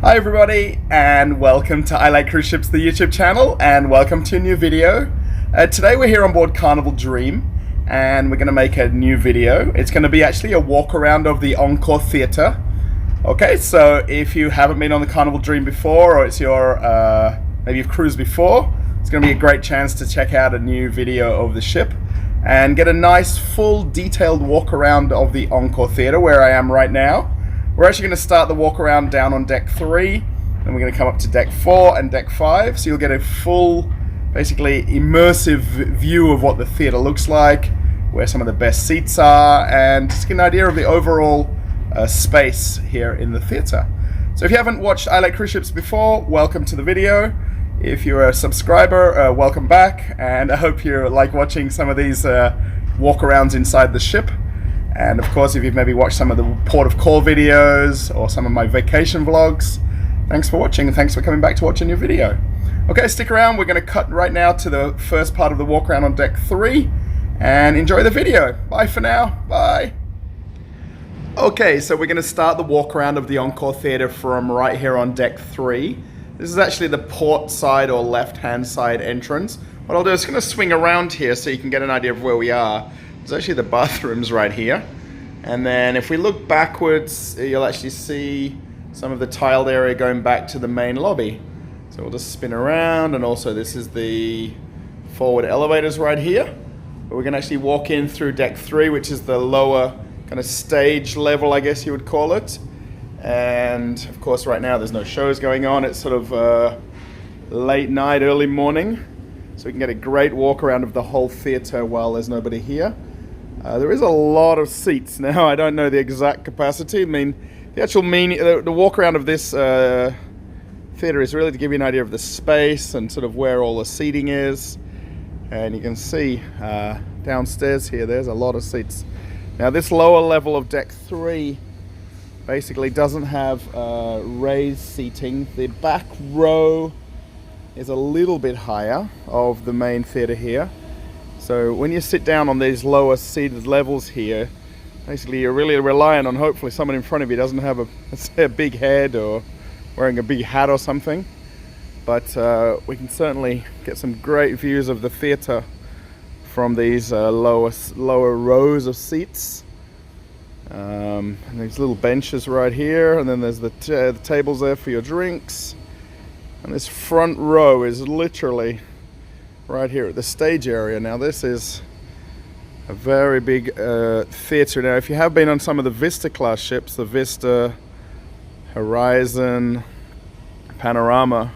Hi everybody, and welcome to I Like Cruise Ships, the YouTube channel, and welcome to a new video. Today we're here on board Carnival Dream, and we're going to make a new video. It's going to be actually a walk around of the Encore Theatre. Okay, so if you haven't been on the Carnival Dream before, or it's your, maybe you've cruised before, it's going to be a great chance to check out a new video of the ship and get a nice full detailed walk around of the Encore Theatre where I am right now. We're actually going to start the walk around down on deck 3, then we're going to come up to deck 4 and deck 5, so you'll get a full, basically immersive view of what the theatre looks like, where some of the best seats are, and just get an idea of the overall space here in the theatre. So if you haven't watched I Like Cruise Ships before, welcome to the video. If you're a subscriber, welcome back, and I hope you like watching some of these walk arounds inside the ship. And of course, if you've maybe watched some of the port of call videos or some of my vacation vlogs, thanks for watching and thanks for coming back to watch a new video. Okay, stick around. We're going to cut right now to the first part of the walk around on deck 3 and enjoy the video. Bye for now. Bye. Okay, so we're going to start the walk around of the Encore Theatre from right here on deck 3. This is actually the port side or left-hand side entrance. What I'll do is going to swing around here so you can get an idea of where we are. There's actually the bathrooms right here, and then if we look backwards you'll actually see some of the tiled area going back to the main lobby. So we'll just spin around, and also this is the forward elevators right here, but we're going to actually walk in through deck 3, which is the lower kind of stage level, I guess you would call it. And of course right now there's no shows going on. It's sort of late night, early morning, so we can get a great walk around of the whole theatre while there's nobody here. There is a lot of seats now. I don't know the exact capacity. I mean, the actual meaning, the walk around of this theatre is really to give you an idea of the space and sort of where all the seating is. And you can see downstairs here, there's a lot of seats. Now this lower level of deck 3 basically doesn't have raised seating. The back row is a little bit higher of the main theatre here. So when you sit down on these lower seated levels here, basically you're really relying on hopefully someone in front of you doesn't have a big head or wearing a big hat or something. But we can certainly get some great views of the theatre from these lower rows of seats. And these little benches right here, and then there's the tables there for your drinks. And this front row is literally right here at the stage area. Now this is a very big theatre. Now if you have been on some of the Vista class ships, the Vista, Horizon, Panorama,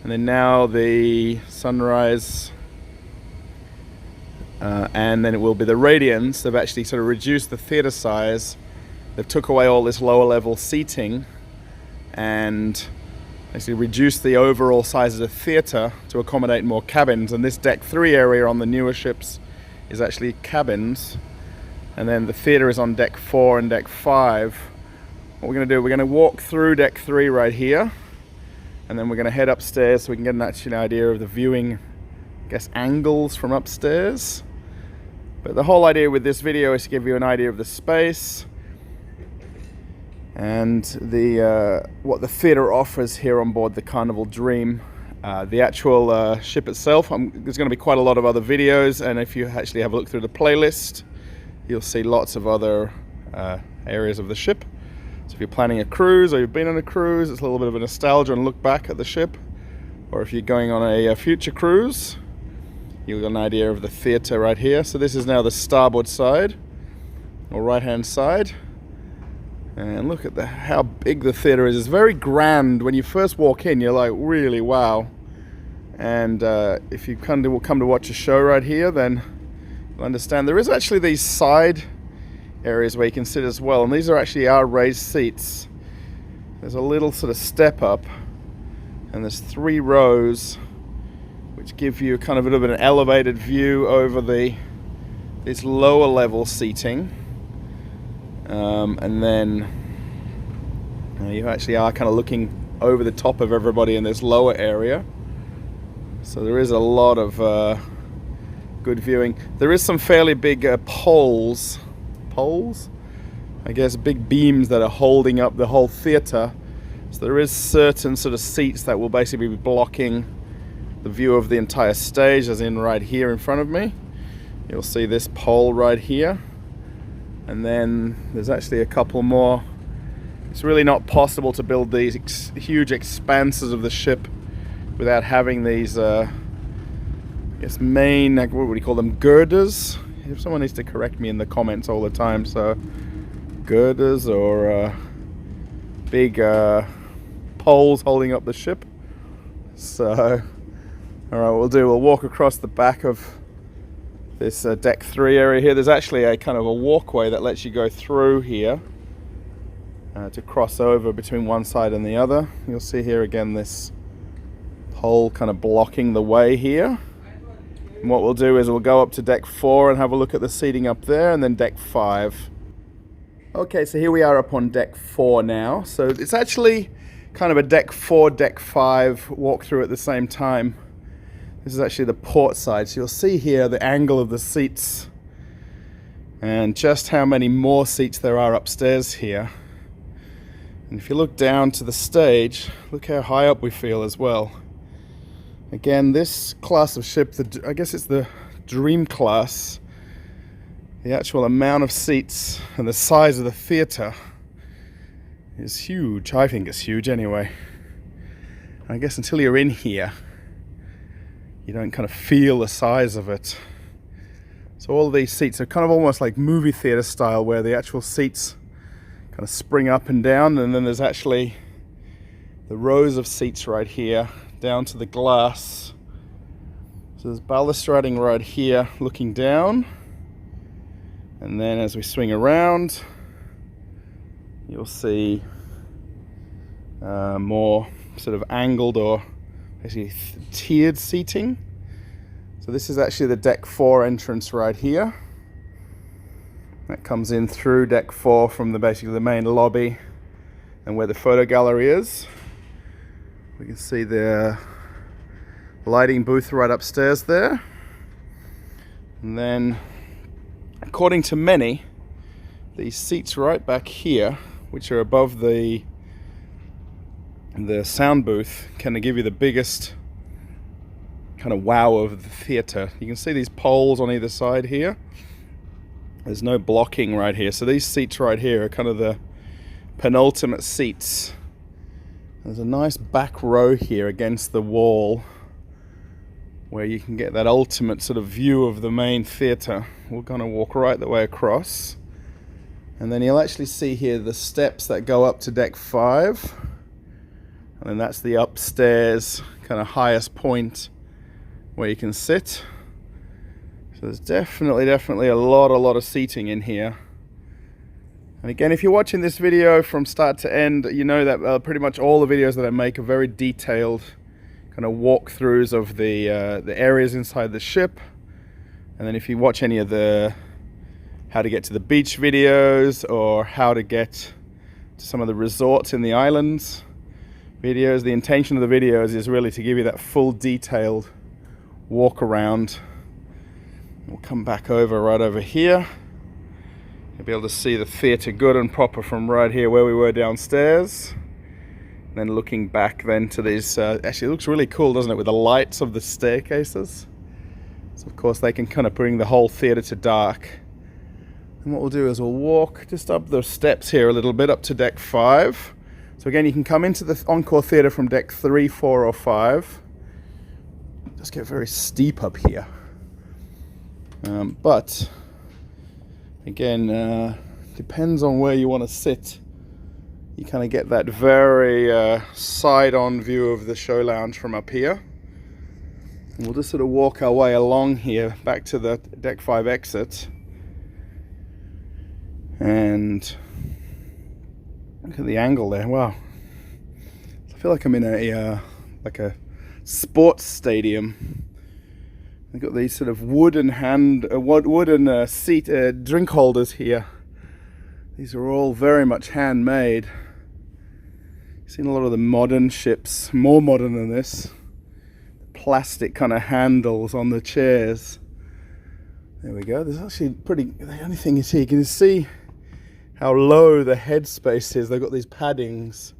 and then now the Sunrise, and then it will be the Radiance, they've actually sort of reduced the theatre size. They've took away all this lower level seating and actually reduced the overall size of the theatre to accommodate more cabins. And this deck 3 area on the newer ships is actually cabins. And then the theatre is on deck 4 and deck 5. What we're going to do, we're going to walk through deck 3 right here. And then we're going to head upstairs so we can get an actual idea of the viewing, I guess, angles from upstairs. But the whole idea with this video is to give you an idea of the space and the what the theatre offers here on board the Carnival Dream. The actual ship itself, there's going to be quite a lot of other videos, and if you actually have a look through the playlist, you'll see lots of other areas of the ship. So if you're planning a cruise or you've been on a cruise, it's a little bit of a nostalgia and look back at the ship. Or if you're going on a future cruise, you'll get an idea of the theatre right here. So this is now the starboard side, or right-hand side. And look at how big the theatre is. It's very grand. When you first walk in, you're like, really, wow. And if you come to watch a show right here, then you'll understand. There is actually these side areas where you can sit as well. And these are actually our raised seats. There's a little sort of step up. And there's 3 rows, which give you kind of a bit of an elevated view over this lower level seating. And then you actually are kind of looking over the top of everybody in this lower area. So there is a lot of good viewing. There is some fairly big poles, I guess big beams that are holding up the whole theatre So there is certain sort of seats that will basically be blocking the view of the entire stage, as in right here in front of me. You'll see this pole right here, and then there's actually a couple more. It's really not possible to build these huge expanses of the ship without having these main, like, what would you call them, girders? If someone needs to correct me in the comments all the time. So girders or big poles holding up the ship. So alright, we'll walk across the back of this deck 3 area here. There's actually a kind of a walkway that lets you go through here to cross over between one side and the other. You'll see here again this pole kind of blocking the way here. And what we'll do is we'll go up to deck 4 and have a look at the seating up there, and then deck 5. Okay, so here we are up on deck 4 now. So it's actually kind of a deck 4, deck 5 walkthrough at the same time. This is actually the port side, so you'll see here the angle of the seats and just how many more seats there are upstairs here. And if you look down to the stage, look how high up we feel as well. Again, this class of ship, I guess it's the Dream class, the actual amount of seats and the size of the theatre is huge. I think it's huge anyway. I guess until you're in here, you don't kind of feel the size of it. So all of these seats are kind of almost like movie theater style, where the actual seats kind of spring up and down, and then there's actually the rows of seats right here down to the glass. So there's balustrading right here looking down, and then as we swing around, you'll see more sort of angled or basically tiered seating. So this is actually the deck 4 entrance right here. That comes in through deck 4 from basically the main lobby and where the photo gallery is. We can see the lighting booth right upstairs there. And then, according to many, these seats right back here, which are above the sound booth, can give you the biggest kind of wow of the theatre. You can see these poles on either side here. There's no blocking right here, so these seats right here are kind of the penultimate seats. There's a nice back row here against the wall where you can get that ultimate sort of view of the main theatre. We're going to walk right the way across, and then you'll actually see here the steps that go up to deck 5. And then that's the upstairs kind of highest point where you can sit. So there's definitely a lot of seating in here. And again, if you're watching this video from start to end, you know that pretty much all the videos that I make are very detailed kind of walkthroughs of the areas inside the ship. And then if you watch any of the how to get to the beach videos or how to get to some of the resorts in the islands videos, the intention of the videos is really to give you that full detailed walk around. We'll come back right over here. You'll be able to see the theatre good and proper from right here where we were downstairs. And then looking back then to these, actually it looks really cool, doesn't it, with the lights of the staircases. So of course they can kind of bring the whole theatre to dark. And what we'll do is we'll walk just up the steps here a little bit up to deck 5. So again, you can come into the Encore Theatre from deck 3, 4 or 5. Just get very steep up here. But again, depends on where you want to sit. You kind of get that very side-on view of the show lounge from up here. And we'll just sort of walk our way along here back to the deck 5 exit. And look at the angle there. Wow. I feel like I'm in a sports stadium. They've got these sort of wooden seat drink holders here. These are all very much handmade. I've seen a lot of the modern ships, more modern than this. Plastic kind of handles on the chairs. There we go. There's actually the only thing is here, you can see how low the headspace is. They've got these paddings.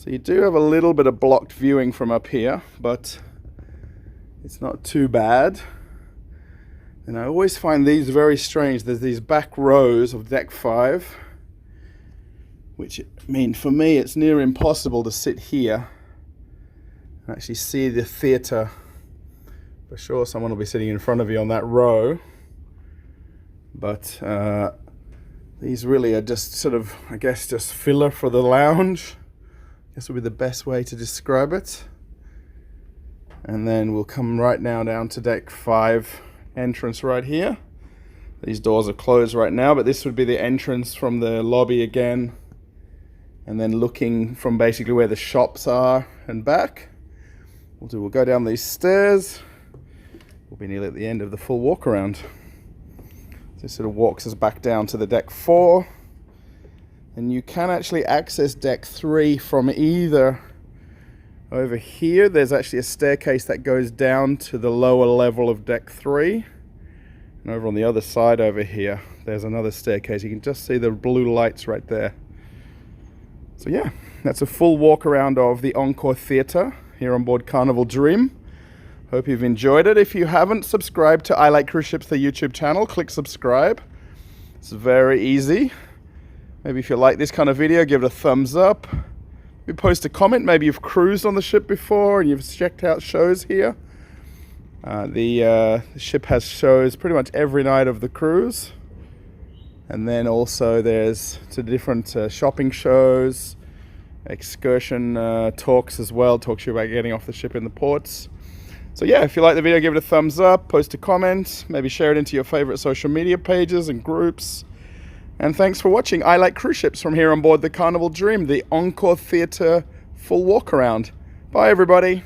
So you do have a little bit of blocked viewing from up here, but it's not too bad. And I always find these very strange. There's these back rows of deck 5, which mean for me it's near impossible to sit here and actually see the theatre. For sure someone will be sitting in front of you on that row, but these really are just sort of, I guess, just filler for the lounge. I guess would be the best way to describe it. And then we'll come right now down to deck 5 entrance right here. These doors are closed right now, but this would be the entrance from the lobby again, and then looking from basically where the shops are and back. We'll go down these stairs. We'll be nearly at the end of the full walk around. This sort of walks us back down to the deck 4, and you can actually access deck 3 from either. Over here there's actually a staircase that goes down to the lower level of deck 3, and over on the other side over here there's another staircase. You can just see the blue lights right there. So yeah, that's a full walk around of the Encore Theatre here on board Carnival Dream. Hope you've enjoyed it. If you haven't subscribed to I Like Cruise Ships, the YouTube channel, click subscribe. It's very easy. Maybe if you like this kind of video, give it a thumbs up. Maybe post a comment. Maybe you've cruised on the ship before and you've checked out shows here. The ship has shows pretty much every night of the cruise. And then also there's different shopping shows, excursion talks as well, talks to you about getting off the ship in the ports. So yeah, if you like the video, give it a thumbs up, post a comment, maybe share it into your favorite social media pages and groups. And thanks for watching I Like Cruise Ships from here on board the Carnival Dream, the Encore Theatre full walk around. Bye everybody.